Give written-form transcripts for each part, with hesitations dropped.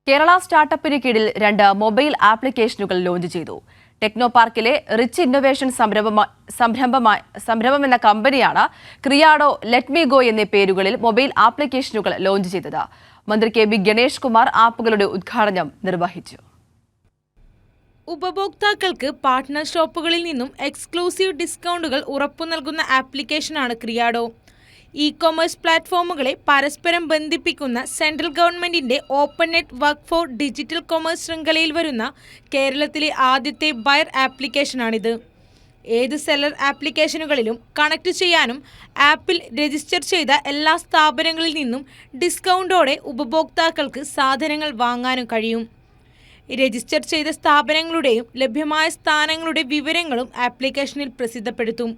കേരള സ്റ്റാർട്ടപ്പിന് കീഴിൽ 2 മൊബൈൽ ആപ്ലിക്കേഷനുകൾ ലോഞ്ച് ചെയ്തു. ടെക്നോ പാർക്കിലെ റിച്ച് ഇന്നൊവേഷൻ സംരംഭം എന്ന കമ്പനിയാണ് ക്രിയാഡോ, ലെറ്റ് മീ ഗോ എന്നീ പേരുകളിൽ മൊബൈൽ ആപ്ലിക്കേഷനുകൾ ലോഞ്ച് ചെയ്തത്. മന്ത്രി കെ.ബി. ഗണേഷ് കുമാർ ആപ്പുകളുടെ ഉദ്ഘാടനം നിർവഹിച്ചു. ഉപഭോക്താക്കൾക്ക് പാർട്ട്ണർ ഷോപ്പുകളിൽ നിന്നും എക്സ്ക്ലൂസീവ് ഡിസ്കൗണ്ടുകൾ ഉറപ്പു നൽകുന്ന ആപ്ലിക്കേഷനാണ് ക്രിയാഡോ. ഇ-കൊമേഴ്സ് പ്ലാറ്റ്ഫോമുകളെ പരസ്പരം ബന്ധിപ്പിക്കുന്ന സെൻട്രൽ ഗവൺമെന്റിന്റെ open net work for digital commerce ശൃംഖലയിൽ വരുന്ന കേരളത്തിലെ ആദ്യത്തെ ബയർ ആപ്ലിക്കേഷനാണിത്. ഏത് സെല്ലർ ആപ്ലിക്കേഷനുകളിലും കണക്ട് ചെയ്യാനും ആപ്പിൽ രജിസ്റ്റർ ചെയ്ത എല്ലാ സ്ഥാപനങ്ങളിൽ നിന്നും ഡിസ്കൗണ്ടോടെ ഉപഭോക്താക്കൾക്ക് സാധനങ്ങൾ വാങ്ങാനും കഴിയും. രജിസ്റ്റർ ചെയ്ത സ്ഥാപനങ്ങളുടെയും ലഭ്യമായ സ്ഥാനങ്ങളുടെ വിവരങ്ങളും ആപ്ലിക്കേഷനിൽ പ്രസിദ്ധപ്പെടുത്തും.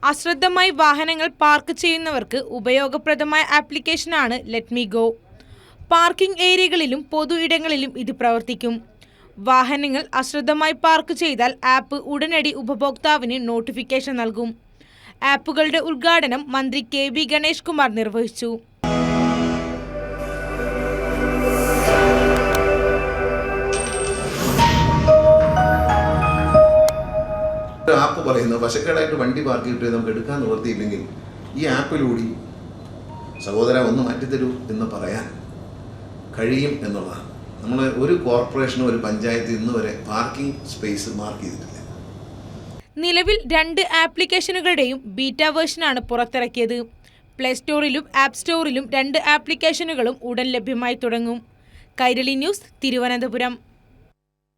അശ്രദ്ധമായി വാഹനങ്ങൾ പാർക്ക് ചെയ്യുന്നവർക്ക് ഉപയോഗപ്രദമായ ആപ്ലിക്കേഷനാണ് ലെറ്റ് മീ ഗോ. പാർക്കിംഗ് ഏരിയകളിലും പൊതു ഇടങ്ങളിലും ഇത് പ്രവർത്തിക്കും. വാഹനങ്ങൾ അശ്രദ്ധമായി പാർക്ക് ചെയ്താൽ ആപ്പ് ഉടനടി ഉപഭോക്താവിന് നോട്ടിഫിക്കേഷൻ നൽകും. ആപ്പുകളുടെ ഉദ്ഘാടനം മന്ത്രി കെ.ബി. ഗണേഷ് കുമാർ നിർവഹിച്ചു. ആപ്പ് പറയുന്നത് വശക്കേടായിട്ട് വണ്ടി പാർക്ക് ചെയ്തിട്ട് നമുക്ക് എടുക്കാൻ നിവർത്തിയില്ലെങ്കിൽ ഈ ആപ്പിലൂടെ സഹോദര ഒന്ന് മാറ്റിത്തരൂ എന്ന് പറയാൻ കഴിയും എന്നുള്ളതാണ്. നമ്മൾ ഒരു കോർപ്പറേഷനോ ഒരു പഞ്ചായത്തിൽ ഇന്ന് വരെ പാർക്കിംഗ് സ്പേസ് മാർക്ക് ചെയ്തിട്ടില്ല. നിലവിൽ 2 ആപ്ലിക്കേഷനുകളുടെയും ബീറ്റ വേർഷനാണ് പുറത്തിറക്കിയത്. പ്ലേ സ്റ്റോറിലും ആപ്പ് സ്റ്റോറിലും 2 ആപ്ലിക്കേഷനുകളും ഉടൻ ലഭ്യമായി തുടങ്ങും. കൈരളി ന്യൂസ്, തിരുവനന്തപുരം.